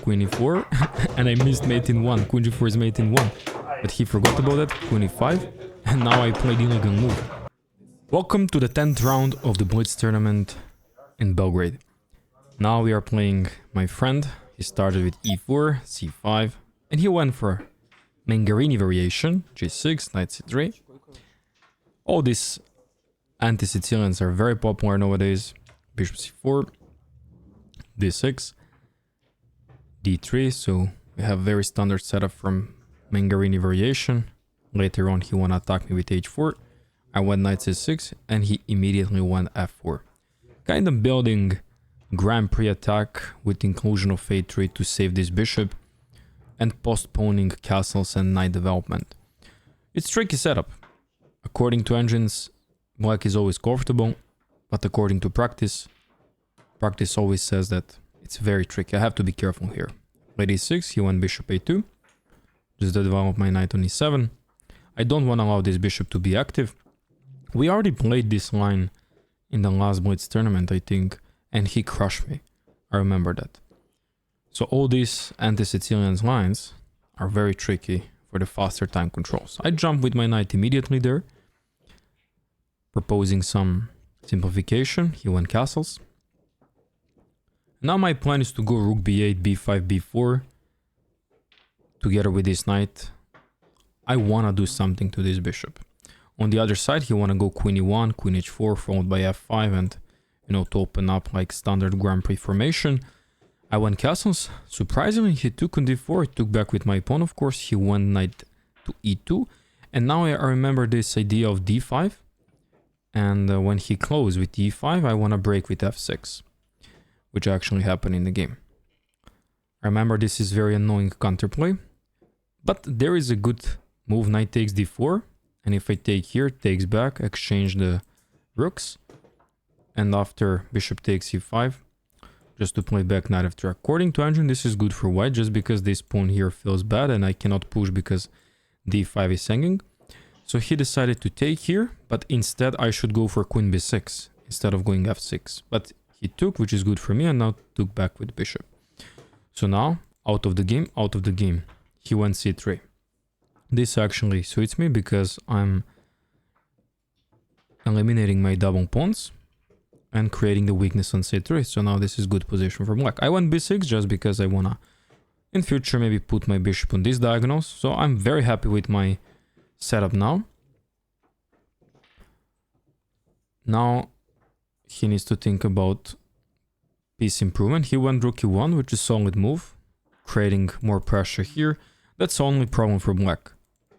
queen e4, and I missed mate in 1. Queen g4 is mate in 1. But he forgot about that, queen e5, and now I played illegal move. Welcome to the 10th round of the Blitz tournament in Belgrade. Now we are playing my friend. He started with e4, c5, and he went for Mangarini variation, g6, knight c3. All these anti-Sicilians are very popular nowadays. Bishop c4, d6, d3, so we have very standard setup from Mangarini variation. Later on he wanna attack me with h4. I went knight c6 and he immediately went f4. Kind of building Grand Prix attack with inclusion of a3 to save this bishop and postponing castles and knight development. It's tricky setup. According to engines, black is always comfortable, but according to practice always says that it's very tricky. I have to be careful here. Knight e6, he went bishop a2. Just to develop my knight on e7. I don't want to allow this bishop to be active. We already played this line in the last Blitz tournament, I think, and he crushed me. I remember that. So all these anti-Sicilian lines are very tricky for the faster time controls. I jump with my knight immediately there, proposing some simplification. He went castles. Now my plan is to go rook b8, b5, b4. Together with this knight, I want to do something to this bishop. On the other side, he want to go queen e1, queen h4, followed by f5, and, you know, to open up like standard Grand Prix formation. I went castles. Surprisingly, he took on d4, I took back with my pawn, of course. He went knight to e2. And now I remember this idea of d5. And when he closed with e5, I want to break with f6, which actually happened in the game. Remember, this is very annoying counterplay. But there is a good move, knight takes d4. And if I take here, takes back, exchange the rooks. And after bishop takes e5, just to play back knight f3. According to engine, this is good for white, just because this pawn here feels bad and I cannot push because d5 is hanging. So he decided to take here, but instead I should go for queen b6 instead of going f6. But he took, which is good for me, and now took back with bishop. So now, out of the game, he went c3. This actually suits me because I'm eliminating my double pawns and creating the weakness on c3. So now this is good position for black. I went b6 just because I wanna, in future, maybe put my bishop on these diagonals. So I'm very happy with my setup now. Now he needs to think about piece improvement. He went rook e1, which is a solid move, creating more pressure here. That's the only problem for black.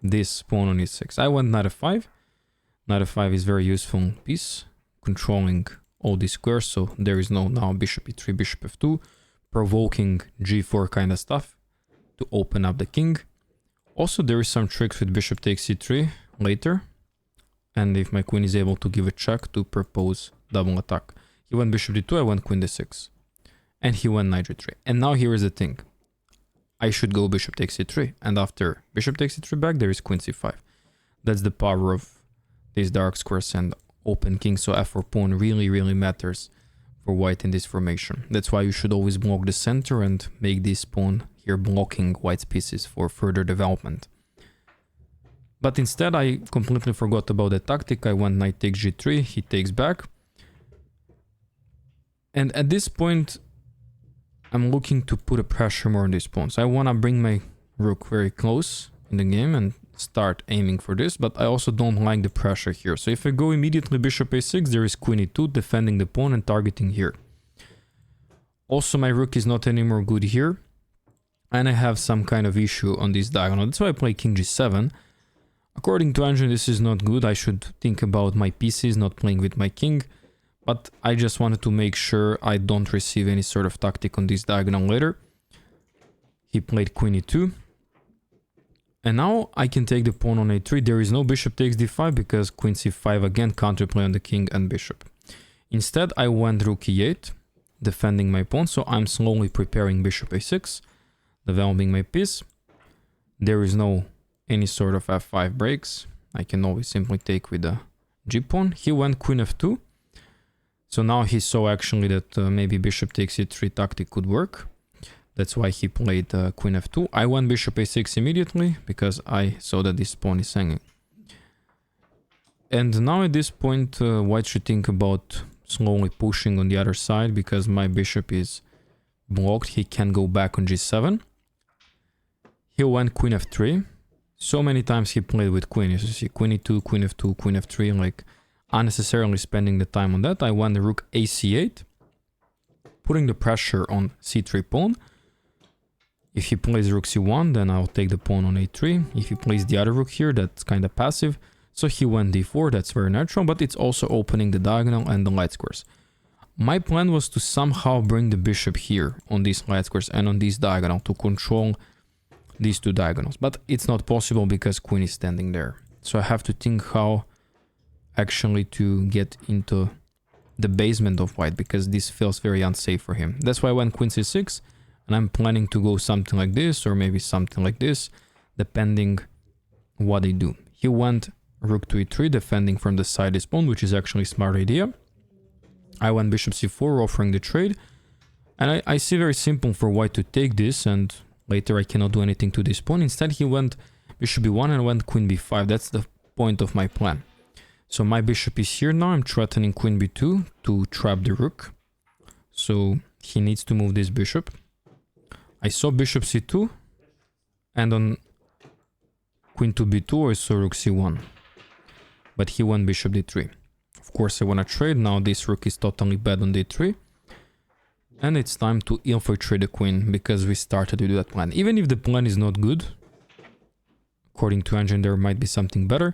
This pawn on e6. I went knight f5. Knight f5 is very useful piece, controlling all these squares, so there is no now bishop e3, bishop f2, provoking g4 kind of stuff to open up the king. Also, there is some tricks with bishop takes c3 later, and if my queen is able to give a check to propose double attack. He went bishop d2, I went queen d6, and he went knight g3. And now here is the thing. I should go bishop takes c3, and after bishop takes c3 back, there is queen c5. That's the power of these dark squares and open king, so f4 pawn really matters for white in this formation. That's why you should always block the center and make this pawn here blocking white's pieces for further development. But instead, I completely forgot about the tactic. I went knight takes g3, he takes back. And at this point, I'm looking to put a pressure more on these pawns. I want to bring my rook very close in the game and start aiming for this, but I also don't like the pressure here. So if I go immediately bishop a6, there is queen e2 defending the pawn and targeting here. Also, my rook is not anymore good here, and I have some kind of issue on this diagonal. That's why I play king g7. According to engine, this is not good. I should think about my pieces, not playing with my king. But I just wanted to make sure I don't receive any sort of tactic on this diagonal later. He played queen e2. And now I can take the pawn on a3. There is no bishop takes d5 because queen c5 again counterplay on the king and bishop. Instead, I went rook e8, defending my pawn. So I'm slowly preparing bishop a6, developing my piece. There is no any sort of f5 breaks. I can always simply take with the g pawn. He went queen f2. So now he saw actually that maybe bishop takes e3 tactic could work. That's why he played queen f2. I went bishop a6 immediately because I saw that this pawn is hanging. And now at this point, white should think about slowly pushing on the other side because my bishop is blocked. He can't go back on g7. He went queen f3. So many times he played with queen. You see queen e2, queen f2, queen f3, like unnecessarily spending the time on that. I went rook ac8, putting the pressure on c3 pawn. If he plays rook c1, then I'll take the pawn on a3. If he plays the other rook here, that's kind of passive. So he went d4, that's very natural, but it's also opening the diagonal and the light squares. My plan was to somehow bring the bishop here on these light squares and on this diagonal to control these two diagonals. But it's not possible because queen is standing there. So I have to think how actually to get into the basement of white because this feels very unsafe for him. That's why I went queen c6. And I'm planning to go something like this or maybe something like this, depending what they do. He went rook to e3, defending from the side his pawn, which is actually a smart idea. I went bishop c4, offering the trade. And I see very simple for white to take this, and later I cannot do anything to this pawn. Instead, he went bishop b1 and went queen b5. That's the point of my plan. So my bishop is here now. I'm threatening queen b2 to trap the rook. So he needs to move this bishop. I saw bishop c2, and on queen to b2 I saw rook c1, but he went bishop d3. Of course I want to trade, now this rook is totally bad on d3, and it's time to infiltrate the queen, because we started to do that plan. Even if the plan is not good, according to engine there might be something better,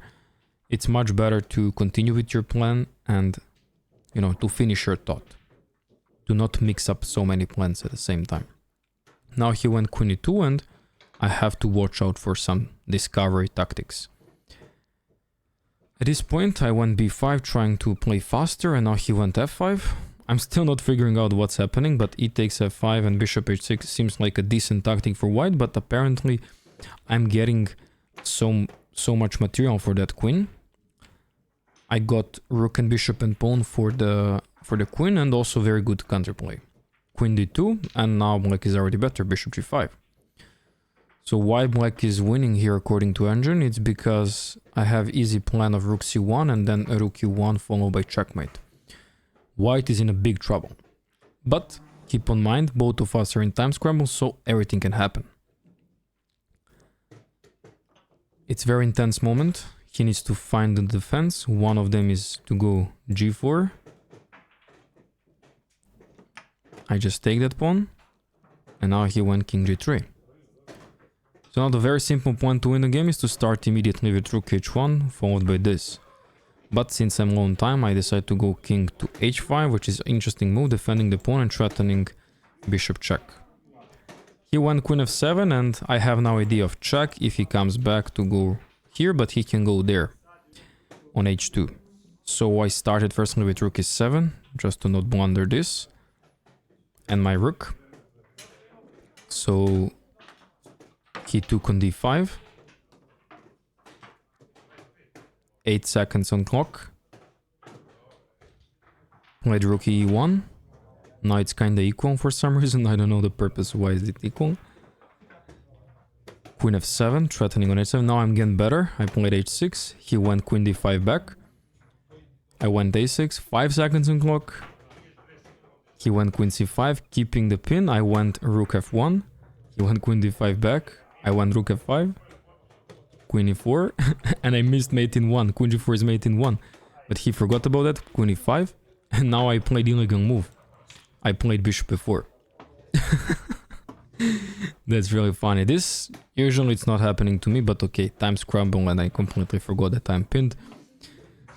it's much better to continue with your plan and, you know, to finish your thought. Do not mix up so many plans at the same time. Now he went queen e2 and I have to watch out for some discovery tactics. At this point I went b5 trying to play faster, and now he went f5. I'm still not figuring out what's happening, but e takes f5 and bishop h6 seems like a decent tactic for white, but apparently I'm getting so much material for that queen. I got rook and bishop and pawn for the queen, and also very good counterplay. Queen d2, and now black is already better, bishop g5. So why black is winning here according to engine? It's because I have easy plan of rook c1 and then a rook e1 followed by checkmate. White is in a big trouble. But keep in mind, both of us are in time scramble, so everything can happen. It's a very intense moment. He needs to find the defense. One of them is to go g4. I just take that pawn, and now he went king g3. So now the very simple plan to win the game is to start immediately with rook h1, followed by this. But since I'm low on time, I decide to go king to h5, which is an interesting move, defending the pawn and threatening bishop check. He went queen f7, and I have no idea of check if he comes back to go here, but he can go there on h2. So I started firstly with rook e7, just to not blunder this. And my rook. So he took on d5. 8 seconds on clock. Played rook e1. Now it's kinda equal for some reason. I don't know the purpose why is it equal. Queen f7, threatening on h7. Now I'm getting better. I played h6. He went queen d5 back. I went a6. 5 seconds on clock. He went queen c5, keeping the pin. I went rook f1. He went queen d5 back. I went rook f5. Queen e4. And I missed mate in 1. Queen g4 is mate in 1. But he forgot about that. Queen e5. And now I played illegal move. I played bishop e4. That's really funny. This, usually it's not happening to me, but okay. Time scramble and I completely forgot that I'm pinned.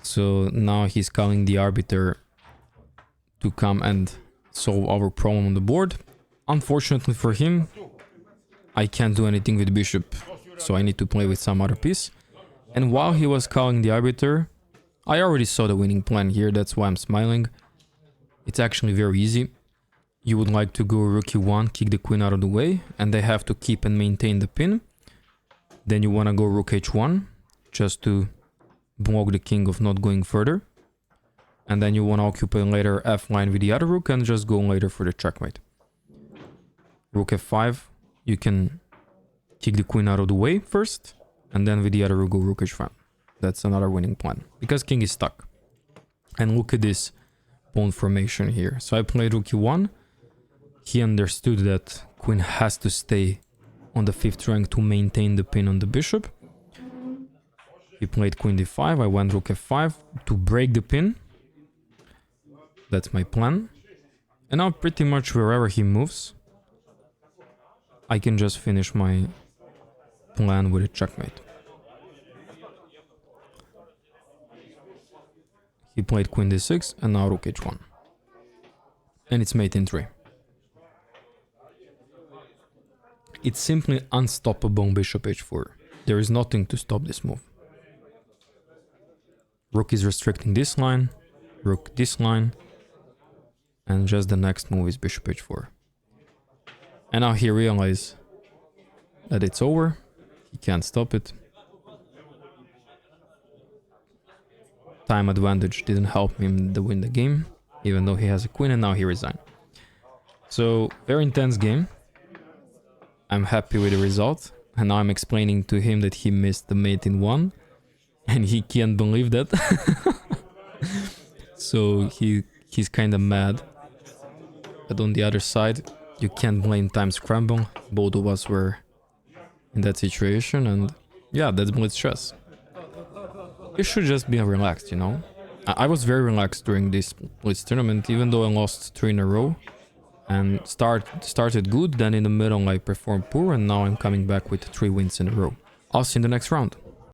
So now he's calling the arbiter to come and solve our problem on the board. Unfortunately for him, I can't do anything with bishop, so I need to play with some other piece. And while he was calling the arbiter, I already saw the winning plan here, that's why I'm smiling. It's actually very easy. You would like to go rook e1, kick the queen out of the way, and they have to keep and maintain the pin. Then you want to go rook h1, just to block the king of not going further. And then you want to occupy later f line with the other rook and just go later for the checkmate. Rook f5, you can kick the queen out of the way first, and then with the other rook go rook h5. That's another winning plan, because king is stuck. And look at this pawn formation here. So I played rook e1. He understood that queen has to stay on the 5th rank to maintain the pin on the bishop. He played queen d5. I went rook f5 to break the pin. That's my plan. And now pretty much wherever he moves, I can just finish my plan with a checkmate. He played queen d6 and now rook h1. And it's mate in 3. It's simply unstoppable bishop h4. There is nothing to stop this move. Rook is restricting this line, rook this line, and just the next move is bishop h4. And now he realizes that it's over. He can't stop it. Time advantage didn't help him to win the game, even though he has a queen, and now he resigned. So, very intense game. I'm happy with the result, and now I'm explaining to him that he missed the mate in 1, and he can't believe that. So he's kind of mad. But on the other side, you can't blame time scramble. Both of us were in that situation, and yeah, that's blitz chess. You should just be relaxed, you know? I was very relaxed during this blitz tournament, even though I lost 3 in a row. And started good, then in the middle I performed poor, and now I'm coming back with 3 wins in a row. I'll see you in the next round.